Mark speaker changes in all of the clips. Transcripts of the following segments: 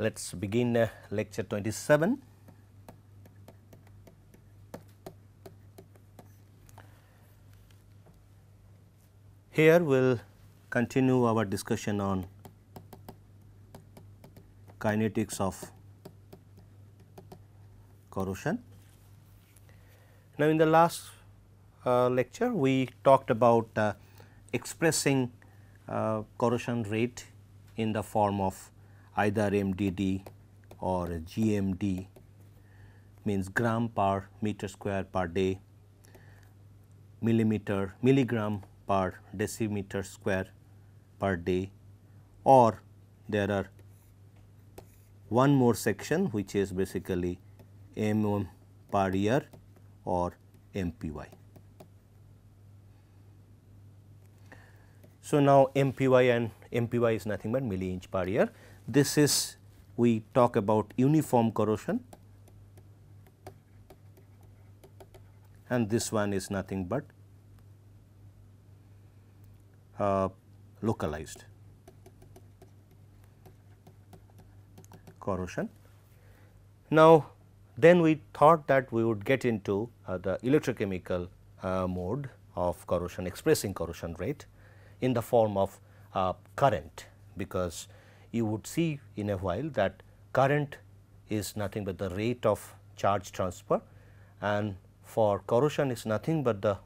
Speaker 1: let us begin lecture 27. Here we will continue our discussion on kinetics of corrosion. Now, in the last lecture we talked about expressing corrosion rate in the form of either MDD or GMD, means gram per meter square per day, milligram per decimeter square per day, or there are one more section which is basically mm per year or MPY. So, now MPY and MPY is nothing but milli-inch per year. This is, we talk about uniform corrosion, and this one is nothing but localized corrosion. Now, then we thought that we would get into the electrochemical mode of corrosion, expressing corrosion rate in the form of current, because you would see in a while that current is nothing but the rate of charge transfer, and for corrosion is nothing but the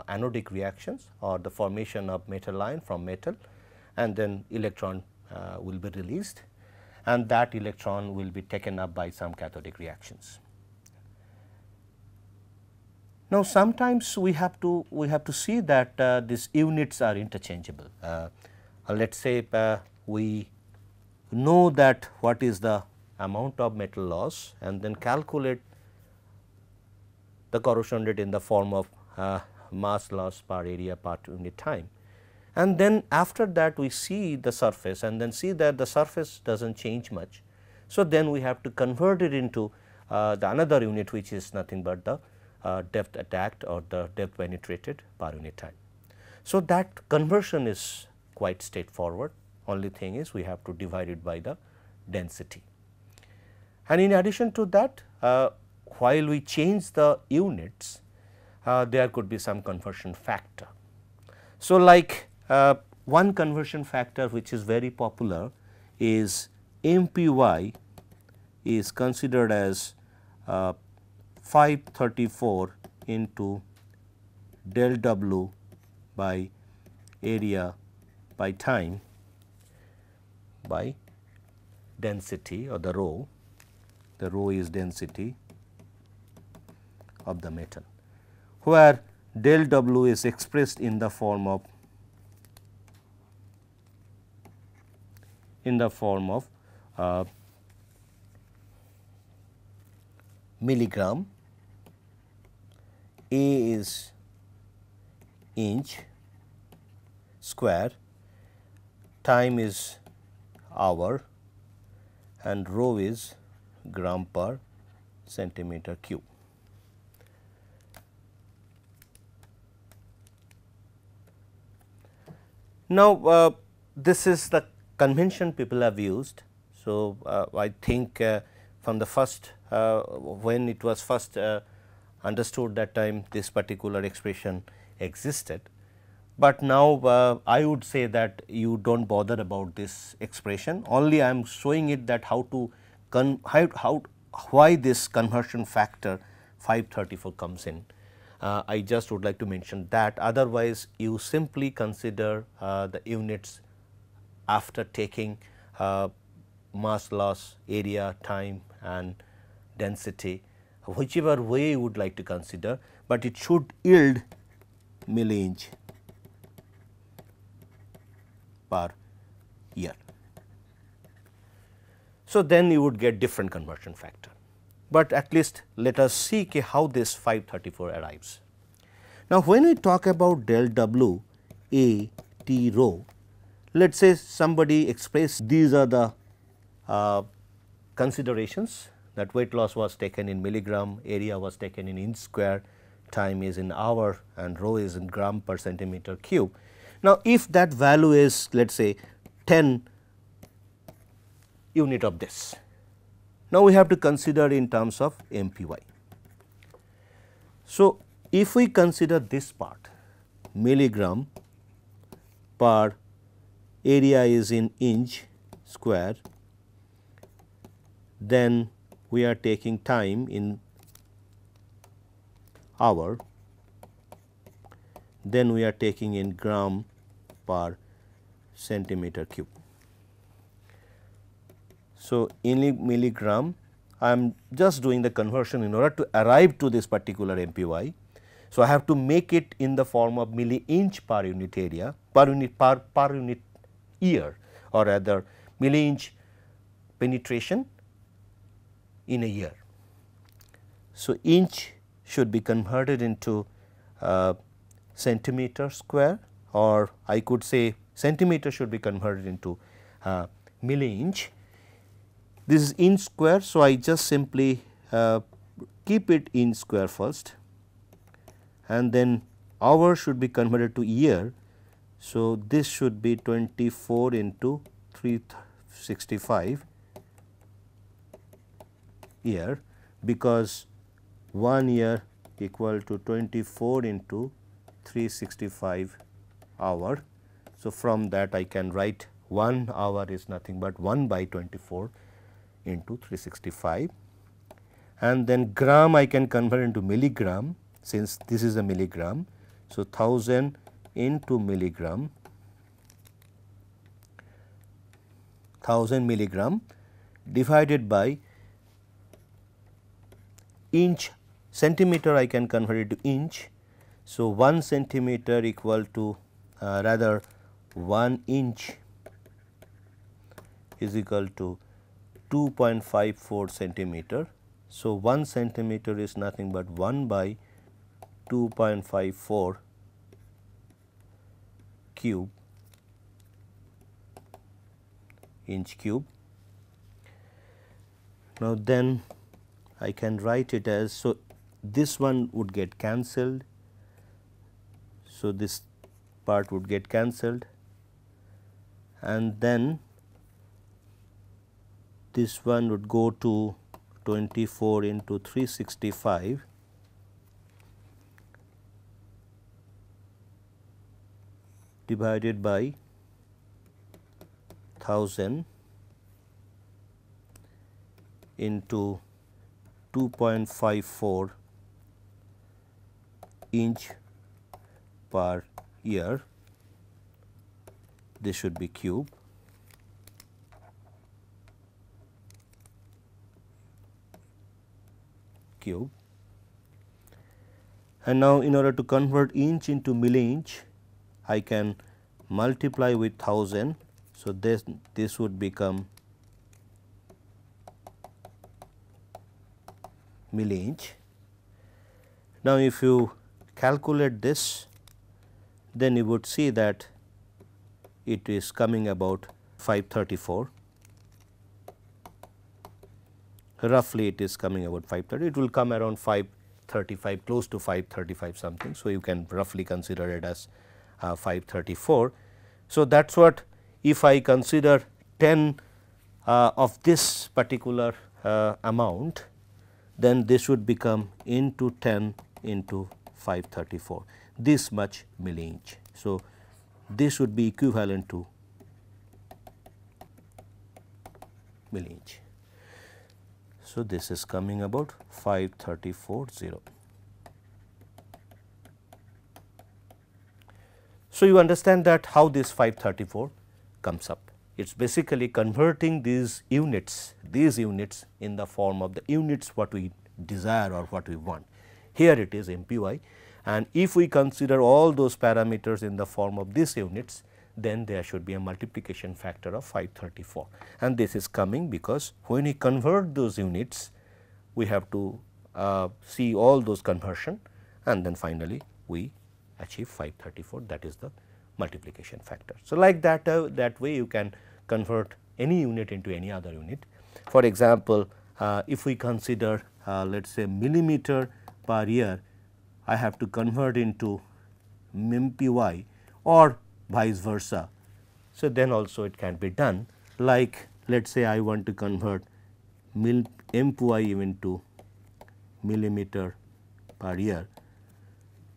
Speaker 1: anodic reactions or the formation of metal ion from metal, and then electron will be released, and that electron will be taken up by some cathodic reactions. Now, sometimes we have to see that these units are interchangeable. Let us say we know that what is the amount of metal loss, and then calculate the corrosion rate in the form of mass loss per area per unit time, and then after that we see the surface and then see that the surface does not change much. So, then we have to convert it into the another unit which is nothing but the depth attacked or the depth penetrated per unit time. So, that conversion is quite straightforward, only thing is we have to divide it by the density. And in addition to that, while we change the units, there could be some conversion factor. So, like one conversion factor which is very popular is MPY is considered as 534 into del W by area by time by density or the rho is density of the metal, where del W is expressed in the form of milligram, A is inch square, time is hour, and rho is gram per centimeter cube. Now, this is the convention people have used. So, I think from the first when it was first understood that time this particular expression existed, but now I would say that you do not bother about this expression, only I am showing it that how to why this conversion factor 534 comes in. I just would like to mention that, otherwise you simply consider the units after taking mass loss, area, time and density, whichever way you would like to consider, but it should yield milli-inch per year. So, then you would get different conversion factor, but at least let us see how this 534 arrives. Now, when we talk about del W A T rho, let us say somebody express these are the considerations, that weight loss was taken in milligram, area was taken in inch square, time is in hour, and rho is in gram per centimeter cube. Now, if that value is let us say 10 unit of this. Now, we have to consider in terms of MPY. So, if we consider this part milligram per area is in inch square, then we are taking time in hour, then we are taking in gram per centimeter cube. So, in milligram, I am just doing the conversion in order to arrive to this particular MPY. So, I have to make it in the form of milli-inch per unit area, per unit year, or rather milli-inch penetration in a year. So, inch should be converted into centimeter square, or I could say centimeter should be converted into milli-inch. This is inch square. So, I just simply keep it inch square first, and then hour should be converted to year. So, this should be 24 into 365 year, because 1 year equal to 24 into 365 hour. So, from that I can write 1 hour is nothing but 1 by 24 into 365, and then gram I can convert into milligram, since this is a milligram. So, 1000 into milligram, 1000 milligram divided by inch. Centimeter I can convert it to inch. So, 1 centimeter equal to rather 1 inch is equal to 2.54 centimeter. So, 1 centimeter is nothing but 1 by 2.54 cube inch cube. Now, then I can write it as, so this one would get cancelled. So, this part would get cancelled, and then this one would go to 24 into 365 divided by 1000 into 2.54 inch per year. This should be cube. And now, in order to convert inch into milli-inch, I can multiply with 1000. So, this would become milli-inch. Now, if you calculate this, then you would see that it is coming about 534. Roughly it is coming about 530, it will come around 535, close to 535 something. So, you can roughly consider it as 534. So, that is what, if I consider 10 of this particular amount, then this would become into 10 into 534, this much milli-inch. So, this would be equivalent to milli-inch. So, this is coming about 534.0. So, you understand that how this 534 comes up. It is basically converting these units in the form of the units what we desire or what we want. Here it is MPY, and if we consider all those parameters in the form of these units, then there should be a multiplication factor of 534, and this is coming because when we convert those units, we have to see all those conversion, and then finally we achieve 534, that is the multiplication factor. So, like that that way you can convert any unit into any other unit. For example, if we consider let us say millimeter per year, I have to convert into MPY or vice versa. So, then also it can be done, like let us say I want to convert MPI into millimeter per year.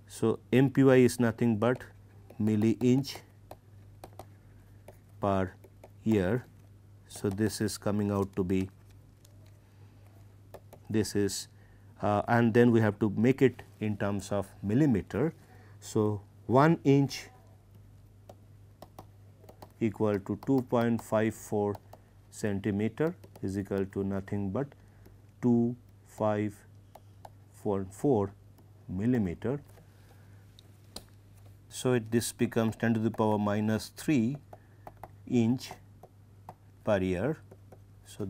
Speaker 1: So, MPI is nothing but milli-inch per year. So, this is coming out to be this is and then we have to make it in terms of millimeter. So, 1 inch equal to 2.54 centimeter is equal to nothing but 254 millimeter. So, this becomes 10 to the power minus 3 inch per year. So,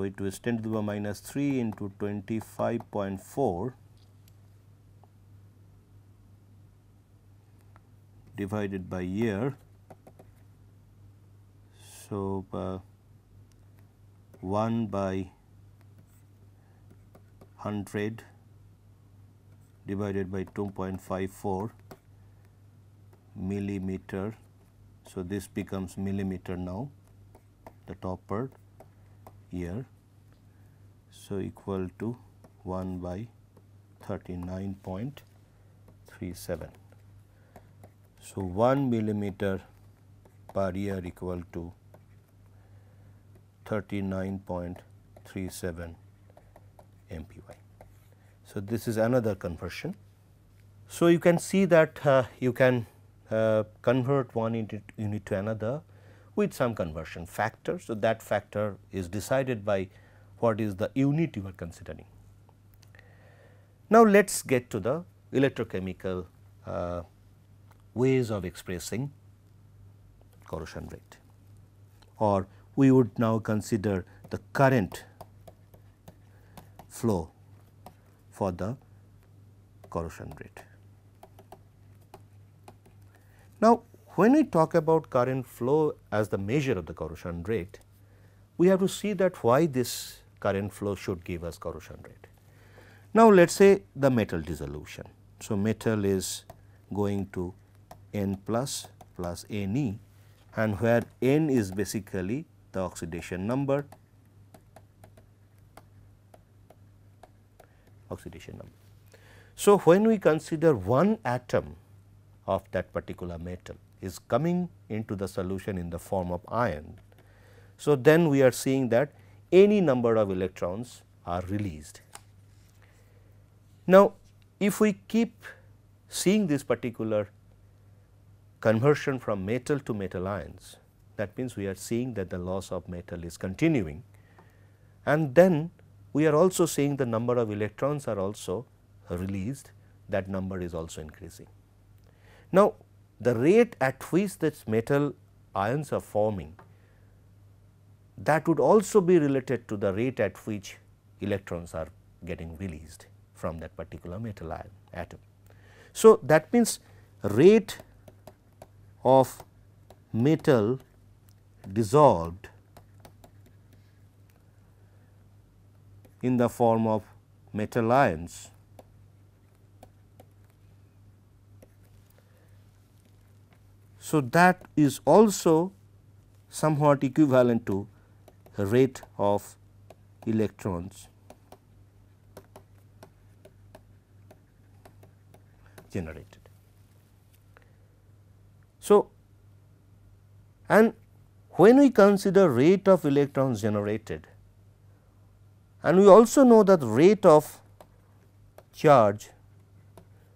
Speaker 1: it was 10 to the power minus 3 into 25.4 divided by year. So, 1 by 100 divided by 2.54 millimeter. So, this becomes millimeter now, the top part year. So, equal to 1 by 39.37. So, 1 millimeter per year equal to 39.37 MPY. So, this is another conversion. So, you can see that you can convert one unit to another with some conversion factor. So, that factor is decided by what is the unit you are considering. Now, let us get to the electrochemical ways of expressing corrosion rate, or we would now consider the current flow for the corrosion rate. Now, when we talk about current flow as the measure of the corrosion rate, we have to see that why this current flow should give us corrosion rate. Now, let us say the metal dissolution. So, metal is going to N plus Ne, and where N is basically the oxidation number. So, when we consider one atom of that particular metal is coming into the solution in the form of ion, so then we are seeing that any number of electrons are released. Now, if we keep seeing this particular conversion from metal to metal ions, that means we are seeing that the loss of metal is continuing, and then we are also seeing the number of electrons are also released, that number is also increasing. Now, the rate at which this metal ions are forming, that would also be related to the rate at which electrons are getting released from that particular metal ion atom. So, that means rate of metal dissolved in the form of metal ions so that is also somewhat equivalent to rate of electrons generated. So, and when we consider rate of electrons generated, and we also know that rate of charge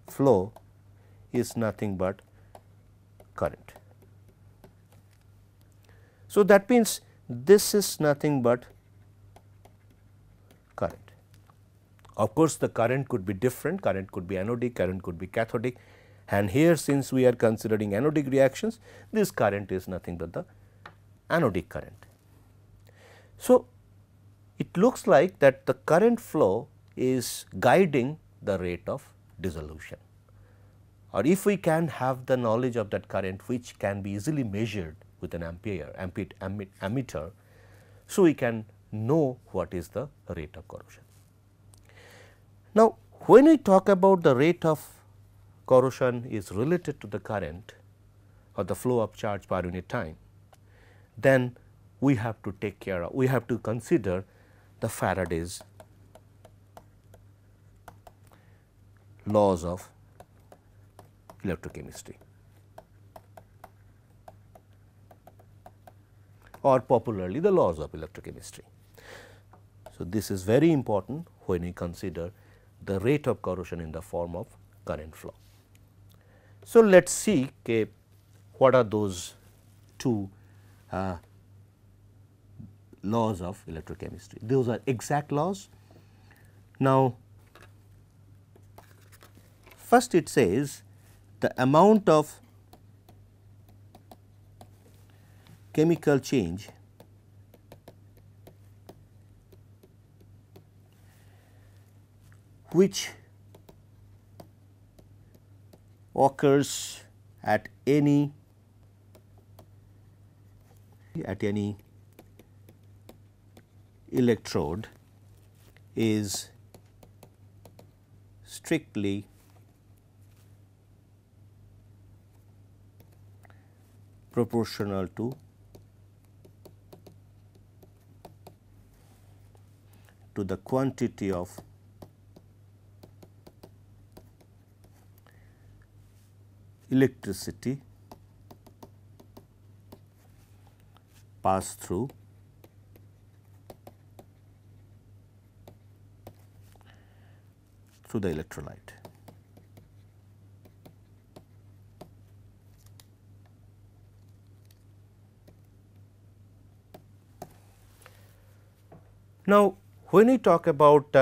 Speaker 1: flow is nothing but current. So, that means this is nothing but current. Of course, the current could be different, current could be anodic, current could be cathodic, and here since we are considering anodic reactions, this current is nothing but the anodic current. So, it looks like that the current flow is guiding the rate of dissolution, or if we can have the knowledge of that current which can be easily measured with an ammeter, so we can know what is the rate of corrosion. Now, when we talk about the rate of corrosion is related to the current or the flow of charge per unit time, then we have to take care of, we have to consider the Faraday's laws of electrochemistry, or popularly the laws of electrochemistry. So, this is very important when we consider the rate of corrosion in the form of current flow. So, let us see what are those two laws of electrochemistry. Those are exact laws. Now, first it says the amount of chemical change which occurs at any electrode is strictly proportional to the quantity of electricity passed through the electrolyte. Now, when we talk about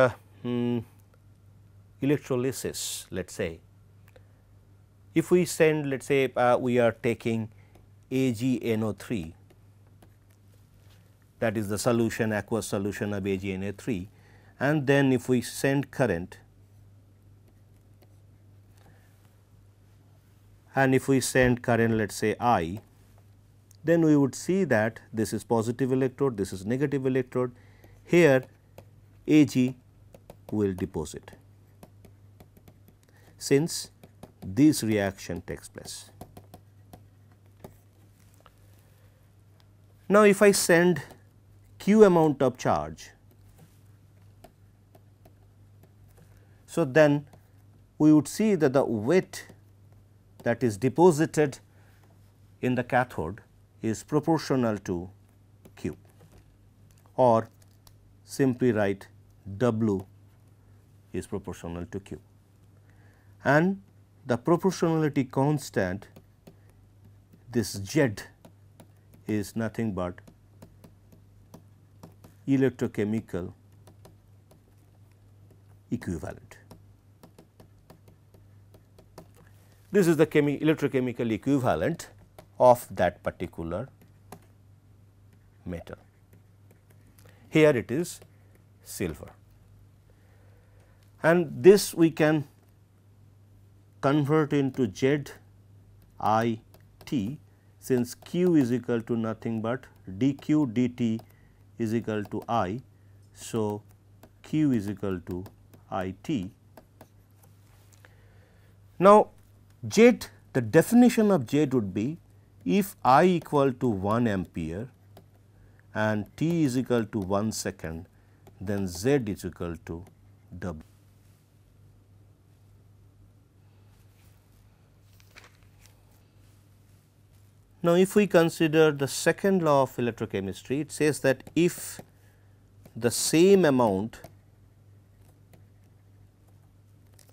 Speaker 1: electrolysis, let us say, if we send, let us say, we are taking AgNO3, that is the solution, aqueous solution of AgNO3, and then if we send current, and if we send current, let us say I, then we would see that this is positive electrode, this is negative electrode. Here Ag will deposit, since this reaction takes place. Now, if I send q amount of charge, so then we would see that the weight that is deposited in the cathode is proportional to q, or simply write W is proportional to q, and the proportionality constant, this Z, is nothing but electrochemical equivalent. This is the electrochemical equivalent of that particular metal. Here it is silver, and this we can convert into Z I T, since q is equal to nothing but dq dt is equal to I. So, q is equal to I T. Now, Z, the definition of Z would be, if I equal to 1 ampere and t is equal to 1 second, then Z is equal to W. Now, if we consider the second law of electrochemistry, it says that if the same amount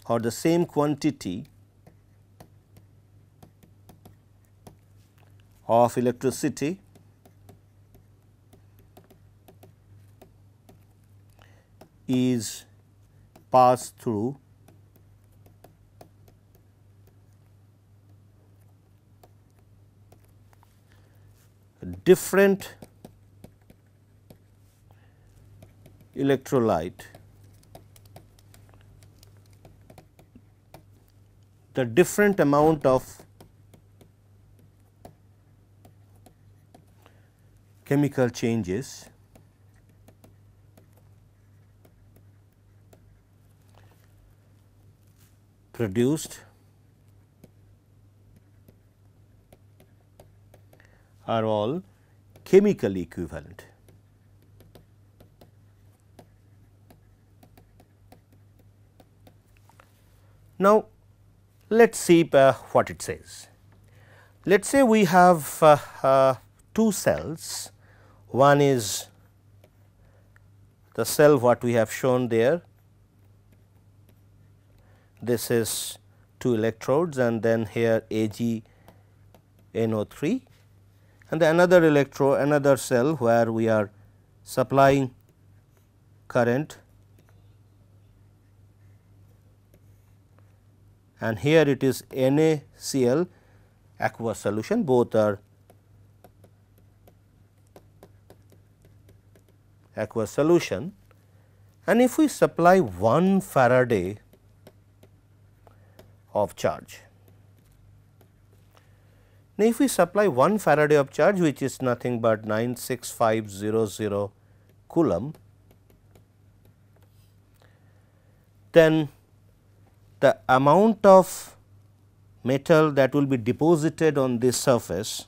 Speaker 1: or the same quantity of electricity is passed through different electrolyte, the different amount of chemical changes produced are all chemically equivalent. Now, let us see what it says. Let us say we have two cells, one is the cell what we have shown there, this is 2 electrodes and then here AgNO3, and the another electrode, another cell where we are supplying current, and here it is NaCl aqueous solution, both are aqueous solution, and if we supply 1 Faraday of charge. Now, if we supply 1 Faraday of charge, which is nothing but 96500 coulomb, then the amount of metal that will be deposited on this surface,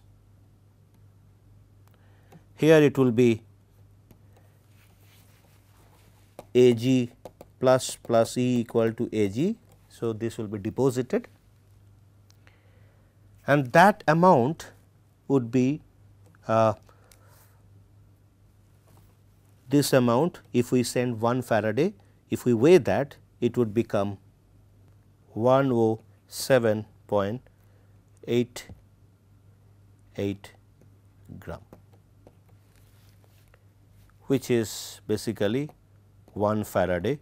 Speaker 1: here it will be Ag plus E equal to Ag. So, this will be deposited and that amount would be this amount. If we send 1 Faraday, if we weigh that, it would become 107.88 gram, which is basically 1 Faraday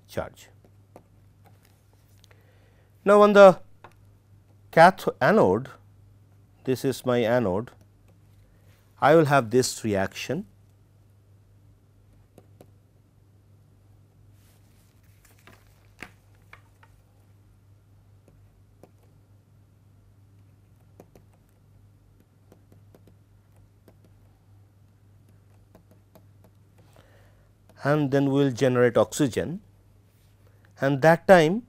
Speaker 1: charge. Now, on the anode, this is my anode, I will have this reaction. And then we will generate oxygen, and that time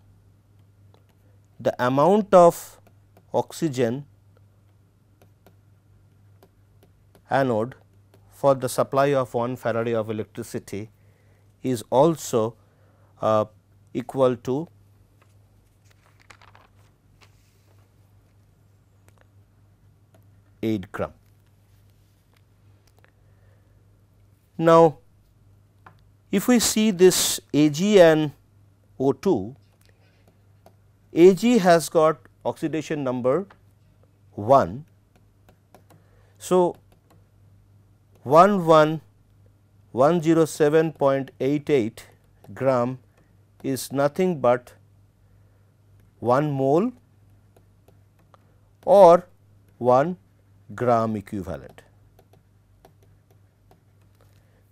Speaker 1: the amount of oxygen anode for the supply of 1 Faraday of electricity is also equal to gram. Now, if we see this Ag and O2, Ag has got oxidation number 1. So, 107.88 gram is nothing but 1 mole or 1 gram equivalent,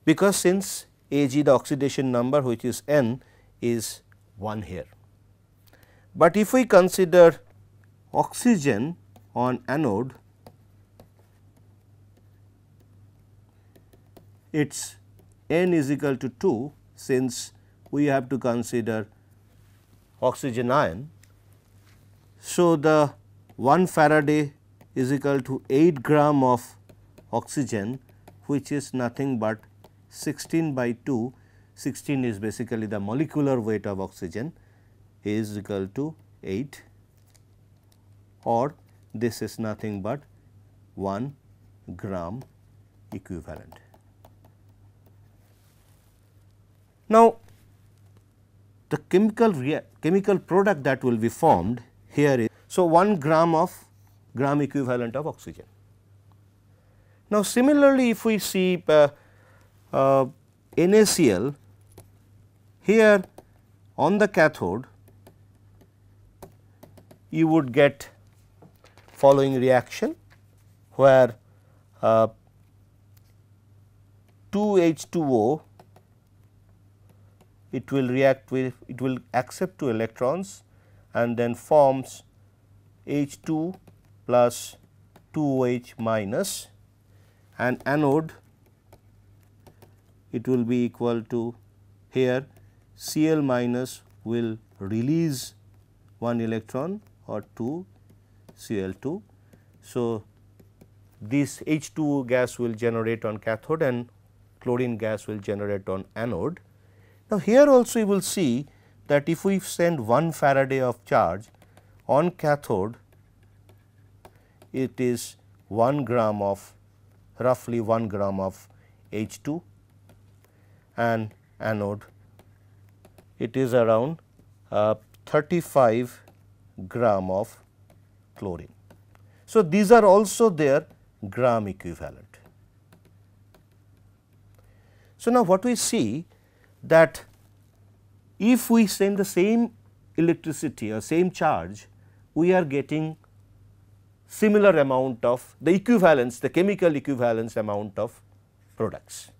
Speaker 1: because since Ag, the oxidation number, which is N, is 1 here. But if we consider oxygen on anode, its N is equal to 2, since we have to consider oxygen ion. So, the 1 Faraday is equal to 8 gram of oxygen, which is nothing but 16 by 2, 16 is basically the molecular weight of oxygen, is equal to 8, or this is nothing but 1 gram equivalent. Now, the chemical product that will be formed here is, so 1 gram equivalent of oxygen. Now, similarly, if we see NaCl, here on the cathode you would get following reaction, where 2H2O, it will react with, it will accept 2 electrons and then forms H2 plus 2OH minus, and anode it will be equal to, here Cl minus will release 1 electron or 2 Cl2. So, this H2O gas will generate on cathode and chlorine gas will generate on anode. Now, here also you will see that if we send 1 Faraday of charge on cathode, it is 1 gram of roughly 1 gram of H2, and anode it is around 35 gram of chlorine. So, these are also their gram equivalent. So, now what we see that if we send the same electricity or same charge, we are getting similar amount of the equivalence, the chemical equivalence amount of products.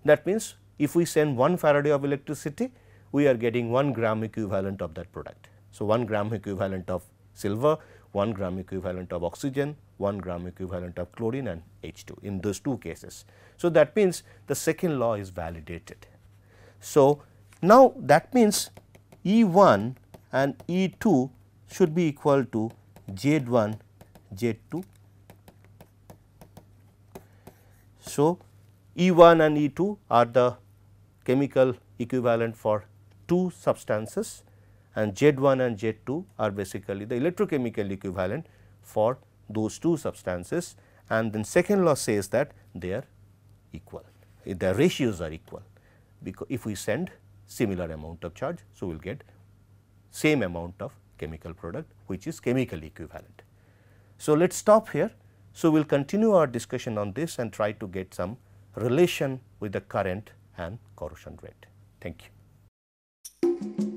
Speaker 1: That means, if we send 1 Faraday of electricity, we are getting 1 gram equivalent of that product. So, 1 gram equivalent of silver, 1 gram equivalent of oxygen, 1 gram equivalent of chlorine and H2 in those two cases. So, that means the second law is validated. So, now that means E1 and E2 should be equal to Z1 Z2. So, E1 and E2 are the chemical equivalent for two substances, and Z1 and Z2 are basically the electrochemical equivalent for those two substances, and then second law says that they are equal, their ratios are equal, because if we send similar amount of charge. So, we will get same amount of chemical product, which is chemically equivalent. So, let us stop here. So, we will continue our discussion on this and try to get some relation with the current and corrosion rate. Thank you.